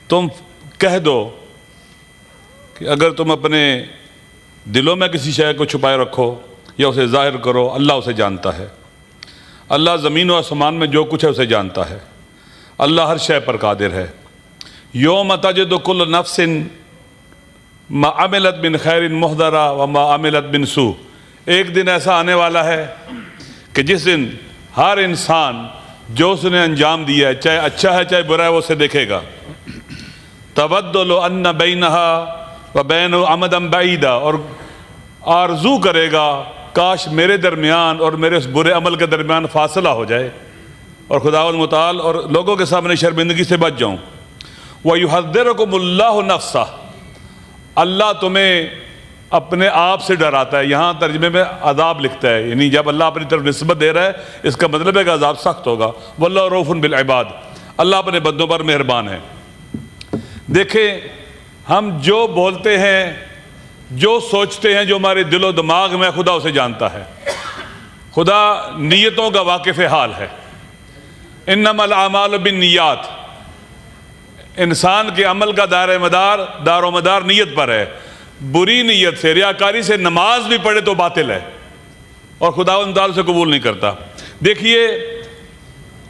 تم کہہ دو کہ اگر تم اپنے دلوں میں کسی شے کو چھپائے رکھو یا اسے ظاہر کرو، اللہ اسے جانتا ہے۔ اللہ زمین و آسمان میں جو کچھ ہے اسے جانتا ہے۔ اللہ ہر شے پر قادر ہے۔ یوم تجد کل نفس ما عملت من خیر محضرا وما عملت من سوء، ایک دن ایسا آنے والا ہے کہ جس دن ہر انسان جو اس نے انجام دیا ہے، چاہے اچھا ہے چاہے برا ہے، وہ اسے دیکھے گا۔ تود لو ان بینہا وبین امدا بعیدا، اور آرزو کرے گا کاش میرے درمیان اور میرے اس برے عمل کے درمیان فاصلہ ہو جائے اور خداوند متعال اور لوگوں کے سامنے شرمندگی سے بچ جاؤں۔ وَيُحَذِّرُكُمُ اللَّهُ نَفْسَهُ، اللہ تمہیں اپنے آپ سے ڈراتا ہے۔ یہاں ترجمے میں عذاب لکھتا ہے، یعنی جب اللہ اپنی طرف نسبت دے رہا ہے اس کا مطلب ہے کہ عذاب سخت ہوگا۔ وَاللَّهُ رَءُوفٌ بِالْعِبَادِ، اللہ اپنے بندوں پر مہربان ہے۔ دیکھیں، ہم جو بولتے ہیں، جو سوچتے ہیں، جو ہمارے دل و دماغ میں، خدا اسے جانتا ہے۔ خدا نیتوں کا واقف حال ہے۔ انما الاعمال بالنیات، انسان کے عمل کا دار و مدار نیت پر ہے۔ بری نیت سے، ریاکاری سے نماز بھی پڑھے تو باطل ہے اور خداوند تعالیٰ سے قبول نہیں کرتا۔ دیکھیے،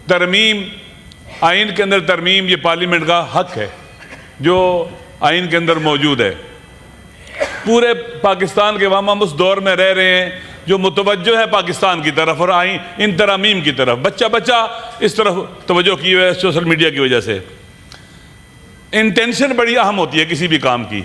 ترمیم، آئین کے اندر ترمیم، یہ پارلیمنٹ کا حق ہے جو آئین کے اندر موجود ہے۔ پورے پاکستان کے عوام ہم اس دور میں رہ رہے ہیں جو متوجہ ہے پاکستان کی طرف اور ان ترامیم کی طرف۔ بچہ اس طرف توجہ کی ہوئی ہے سوشل میڈیا کی وجہ سے۔ انٹینشن بڑی اہم ہوتی ہے کسی بھی کام کی۔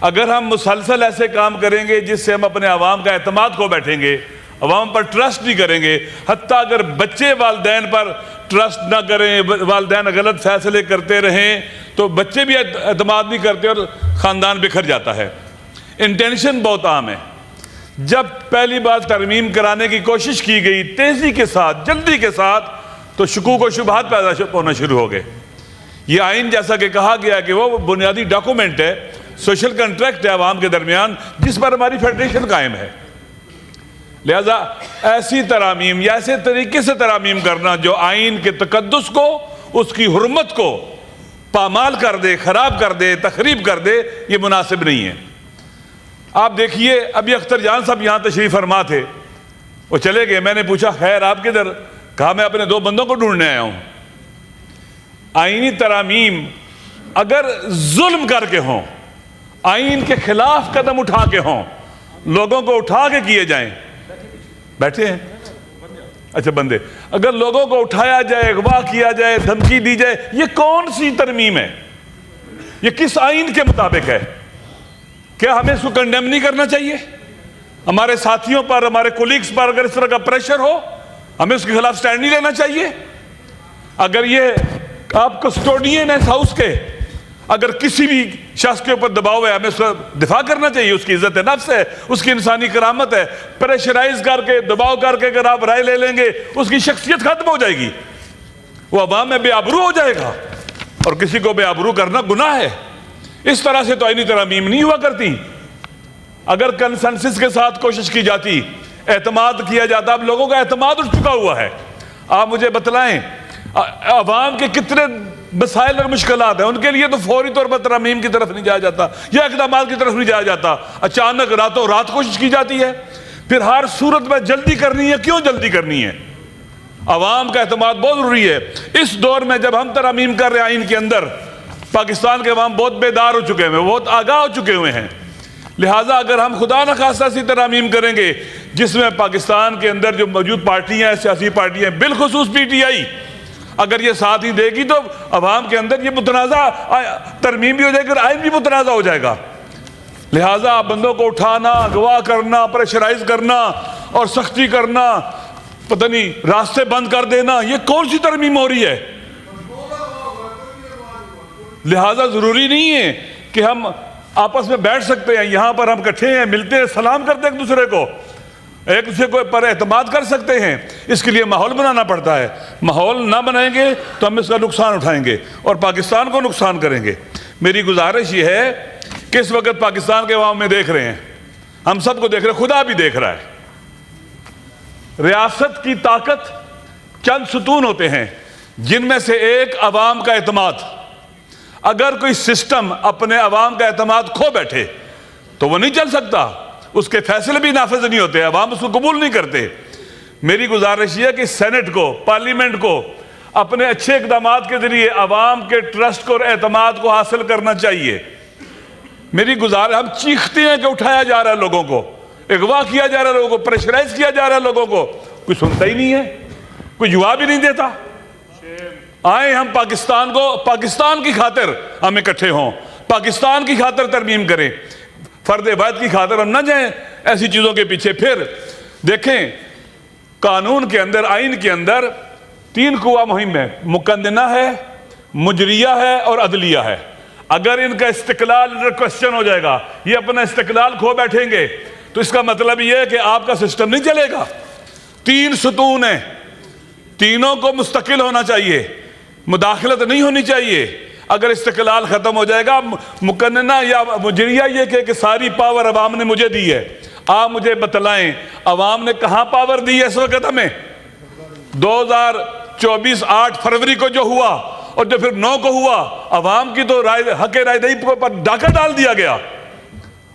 اگر ہم مسلسل ایسے کام کریں گے جس سے ہم اپنے عوام کا اعتماد کھو بیٹھیں گے، عوام پر ٹرسٹ نہیں کریں گے، حتیٰ اگر بچے والدین پر ٹرسٹ نہ کریں، والدین غلط فیصلے کرتے رہیں تو بچے بھی اعتماد نہیں کرتے اور خاندان بکھر جاتا ہے۔ انٹینشن بہت عام ہے۔ جب پہلی بار ترمیم کرانے کی کوشش کی گئی تیزی کے ساتھ، جلدی کے ساتھ، تو شکوک و شبہات پیدا ہونا شروع ہو گئے۔ یہ آئین جیسا کہ کہا گیا کہ وہ بنیادی ڈاکومنٹ ہے، سوشل کنٹریکٹ ہے عوام کے درمیان، جس پر ہماری فیڈریشن قائم ہے۔ لہذا ایسی ترامیم یا ایسے طریقے سے ترامیم کرنا جو آئین کے تقدس کو، اس کی حرمت کو پامال کر دے، خراب کر دے، تخریب کر دے، یہ مناسب نہیں ہے۔ آپ دیکھیے، ابھی اختر جان صاحب یہاں تشریف فرما تھے، وہ چلے گئے۔ میں نے پوچھا خیر آپ کدھر؟ کہا میں اپنے 2 بندوں کو ڈھونڈنے آیا ہوں۔ آئینی ترامیم اگر ظلم کر کے ہوں، آئین کے خلاف قدم اٹھا کے ہوں، لوگوں کو اٹھا کے کیے جائیں، بیٹھے ہیں اچھا بندے، اگر لوگوں کو اٹھایا جائے، اغوا کیا جائے، دھمکی دی جائے، یہ کون سی ترمیم ہے؟ یہ کس آئین کے مطابق ہے؟ کیا ہمیں اس کو کنڈیم نہیں کرنا چاہیے؟ ہمارے ساتھیوں پر، ہمارے کولیگز پر اگر اس طرح کا پریشر ہو، ہمیں اس کے خلاف سٹینڈ نہیں لینا چاہیے؟ اگر یہ آپ کسٹوڈین ہیں اس ہاؤس کے، اگر کسی بھی شخص کے اوپر دباؤ ہے، ہمیں اس کا دفاع کرنا چاہیے۔ اس کی عزت نفس ہے، اس کی انسانی کرامت ہے۔ پریشرائز کر کے، دباؤ کر کے اگر آپ رائے لے لیں گے، اس کی شخصیت ختم ہو جائے گی، وہ عوام میں بے آبرو ہو جائے گا، اور کسی کو بے آبرو کرنا گناہ ہے۔ اس طرح سے تو آئینی ترامیم نہیں ہوا کرتی۔ اگر کنسنسس کے ساتھ کوشش کی جاتی، اعتماد کیا جاتا، اب لوگوں کا اعتماد اٹھ چکا ہوا ہے۔ آپ مجھے بتلائیں عوام کے کتنے مسائل اور مشکلات ہیں، ان کے لیے تو فوری طور پر ترامیم کی طرف نہیں جایا جاتا یا اقدامات کی طرف نہیں جایا جاتا، اچانک راتوں رات کوشش کی جاتی ہے۔ پھر ہر صورت میں جلدی کرنی ہے۔ کیوں جلدی کرنی ہے؟ عوام کا اعتماد بہت ضروری ہے۔ اس دور میں جب ہم ترامیم کر رہے ہیں آئین کے اندر، پاکستان کے عوام بہت بیدار ہو چکے ہیں، بہت آگاہ ہو چکے ہوئے ہیں۔ لہٰذا اگر ہم خدا نخواستہ ایسی ترامیم کریں گے جس میں پاکستان کے اندر جو موجود پارٹیاں ہیں، سیاسی پارٹیاں ہیں، بالخصوص پی ٹی آئی، اگر یہ ساتھ ہی دے گی تو عوام کے اندر یہ متنازع ترمیم بھی ہو جائے گا، آئین بھی متنازع ہو جائے گا۔ لہٰذا بندوں کو اٹھانا، اغوا کرنا، پریشرائز کرنا اور سختی کرنا، پتہ نہیں راستے بند کر دینا، یہ کون سی ترمیم ہو رہی ہے؟ لہٰذا ضروری نہیں ہے کہ ہم آپس میں بیٹھ سکتے ہیں، یہاں پر ہم اکٹھے ہیں، ملتے ہیں، سلام کرتے ہیں ایک دوسرے کو، ایک دوسرے کو پر اعتماد کر سکتے ہیں۔ اس کے لیے ماحول بنانا پڑتا ہے۔ ماحول نہ بنائیں گے تو ہم اس کا نقصان اٹھائیں گے اور پاکستان کو نقصان کریں گے۔ میری گزارش یہ ہے کہ اس وقت پاکستان کے عوام میں دیکھ رہے ہیں، ہم سب کو دیکھ رہے ہیں، خدا بھی دیکھ رہا ہے۔ ریاست کی طاقت چند ستون ہوتے ہیں، جن میں سے ایک عوام کا اعتماد۔ اگر کوئی سسٹم اپنے عوام کا اعتماد کھو بیٹھے تو وہ نہیں چل سکتا، اس کے فیصلے بھی نافذ نہیں ہوتے، عوام اس کو قبول نہیں کرتے۔ میری گزارش یہ ہے کہ سینٹ کو، پارلیمنٹ کو اپنے اچھے اقدامات کے ذریعے عوام کے ٹرسٹ کو اور اعتماد کو حاصل کرنا چاہیے۔ میری گزارش، ہم چیختے ہیں کہ اٹھایا جا رہا ہے لوگوں کو، اغوا کیا جا رہا ہے لوگوں کو، پریشرائز کیا جا رہا ہے لوگوں کو، کوئی سنتا ہی نہیں ہے، کوئی جواب ہی نہیں دیتا۔ آئیں ہم پاکستان کو، پاکستان کی خاطر ہم اکٹھے ہوں، پاکستان کی خاطر ترمیم کریں، فرد واحد کی خاطر ہم نہ جائیں ایسی چیزوں کے پیچھے۔ پھر دیکھیں قانون کے اندر، آئین کے اندر 3 قوا مہم ہے، مقننہ ہے، مجریہ ہے اور عدلیہ ہے۔ اگر ان کا استقلال کوسچن ہو جائے گا، یہ اپنا استقلال کھو بیٹھیں گے، تو اس کا مطلب یہ ہے کہ آپ کا سسٹم نہیں چلے گا۔ 3 ستون ہیں، تینوں کو مستقل ہونا چاہیے، مداخلت نہیں ہونی چاہیے۔ اگر استقلال ختم ہو جائے گا، مقننہ یا مجریہ یہ کہ ساری پاور عوام نے مجھے دی ہے، آپ مجھے بتلائیں عوام نے کہاں پاور دی ہے اس وقت ہمیں؟ 2024 8 فروری کو جو ہوا اور جو پھر 9 کو ہوا، عوام کی تو رائے، حق رائے دہی پر ڈاکہ ڈال دیا گیا۔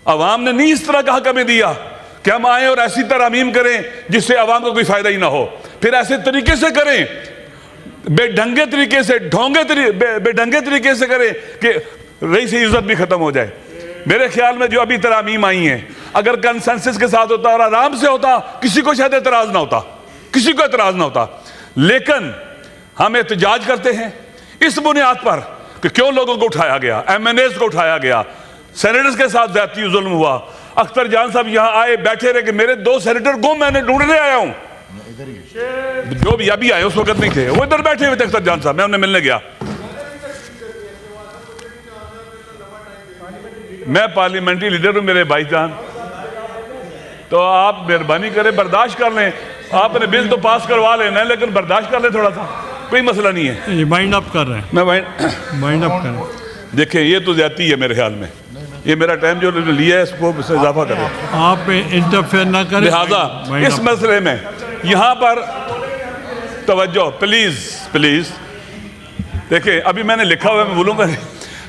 عوام نے نہیں اس طرح کا حق ہمیں دیا کہ ہم آئیں اور ایسی ترامیم کریں جس سے عوام کو کوئی فائدہ ہی نہ ہو، پھر ایسے طریقے سے کریں، بے ڈھنگے طریقے سے، بے ڈھنگے طریقے سے کریں کہ رئیس عزت بھی ختم ہو جائے۔ میرے خیال میں جو ابھی ترامیم آئی ہیں، اگر کنسنسس کے ساتھ ہوتا اور آرام سے ہوتا، کسی کو شاید اعتراض نہ ہوتا، کسی کو اعتراض نہ ہوتا۔ لیکن ہم احتجاج کرتے ہیں اس بنیاد پر کہ کیوں لوگوں کو اٹھایا گیا، ایم این ایز کو اٹھایا گیا، سینیٹرز کے ساتھ زیادتی ظلم ہوا۔ اختر جان صاحب یہاں آئے بیٹھے رہے کہ میرے 2 سینیٹر گم، میں نے ڈھونڈنے آیا ہوں، جو بھی ابھی آئے اس وقت نہیں تھے، وہ ادھر بیٹھے ہوئے تھے اختر جان صاحب، میں انہیں ملنے گیا۔ میں پارلیمنٹری لیڈر ہوں میرے بھائی جان، تو آپ مہربانی کریں، برداشت کر لیں، آپ نے بل تو پاس کروا لینا ہے لیکن برداشت کر لیں تھوڑا سا، کوئی مسئلہ نہیں ہے۔ مائنڈ اپ کر رہے ہیں، میں مائنڈ اپ کر رہے ہیں۔ دیکھیں یہ تو زیادتی ہے میرے خیال میں، یہ میرا ٹائم جو لیا ہے اس کو اضافہ کریں، آپ انٹرفیئر نہ کریں، لہٰذا اس مسئلے میں یہاں پر توجہ پلیز پلیز۔ دیکھیں ابھی میں نے لکھا ہوا ہے، میں بولوں گا،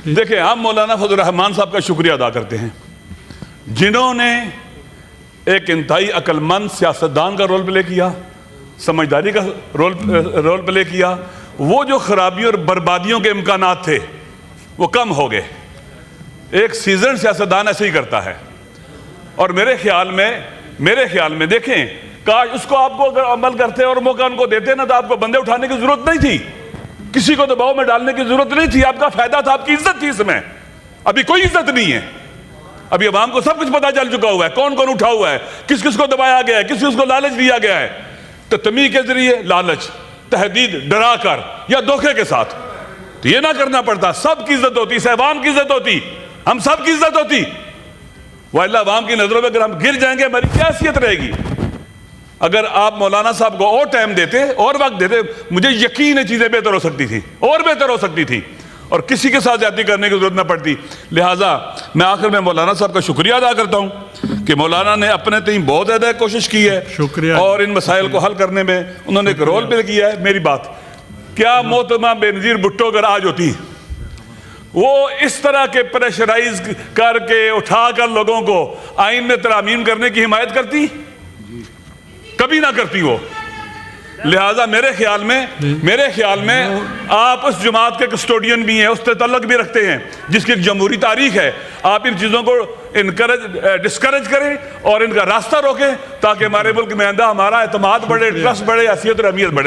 دیکھیں ہم مولانا فضل الرحمان صاحب کا شکریہ ادا کرتے ہیں جنہوں نے ایک انتہائی عقل مند سیاستدان کا رول پلے کیا، سمجھداری کا رول پلے کیا۔ وہ جو خرابیوں اور بربادیوں کے امکانات تھے وہ کم ہو گئے۔ ایک سیزن سیاستدان ایسے ہی کرتا ہے، اور میرے خیال میں دیکھیں کاش اس کو آپ کو اگر عمل کرتے اور موقع ان کو دیتے نا تو آپ کو بندے اٹھانے کی ضرورت نہیں تھی، کسی کو دباؤ میں ڈالنے کی ضرورت نہیں تھی، آپ کا فائدہ تھا، آپ کی عزت تھی اس میں۔ ابھی کوئی عزت نہیں ہے، ابھی عوام کو سب کچھ پتہ چل چکا ہوا ہے، کون کون اٹھا ہوا ہے، کس کس کو دبایا گیا ہے، کس کس کو لالچ دیا گیا ہے، تو تمیز کے ذریعے لالچ، تہدید، ڈرا کر یا دھوکے کے ساتھ، تو یہ نہ کرنا پڑتا، سب کی عزت ہوتی، صاحبان کی عزت ہوتی، ہم سب کی عزت ہوتی۔ وَإِلَّا عوام کی نظروں میں اگر ہم گر جائیں گے ہماری کیا حیثیت رہے گی؟ اگر آپ مولانا صاحب کو اور ٹائم دیتے اور وقت دیتے، مجھے یقین ہے چیزیں بہتر ہو سکتی تھی، اور بہتر ہو سکتی تھی، اور کسی کے ساتھ زیادتی کرنے کی ضرورت نہ پڑتی۔ لہٰذا میں آخر میں مولانا صاحب کا شکریہ ادا کرتا ہوں کہ مولانا نے اپنے تئیں بہت زیادہ کوشش کی ہے، شکریہ، اور ان مسائل کو حل کرنے میں انہوں نے ایک رول پلے کیا ہے۔ میری بات کیا محترمہ بے نظیر بھٹو اگر آج ہوتی، وہ اس طرح کے پریشرائز کر کے اٹھا کر لوگوں کو آئین میں ترامیم کرنے کی حمایت کرتی؟ کبھی نہ کرتی وہ۔ لہٰذا میرے خیال میں آپ اس جماعت کے کسٹوڈین بھی ہیں، اس سے تعلق بھی رکھتے ہیں جس کی ایک جمہوری تاریخ ہے، آپ ان چیزوں کو ڈسکریج کریں اور ان کا راستہ روکیں تاکہ ہمارے ملک میں آئندہ ہمارا اعتماد بڑھے، ٹرسٹ بڑھے، حیثیت اور اہمیت بڑھے۔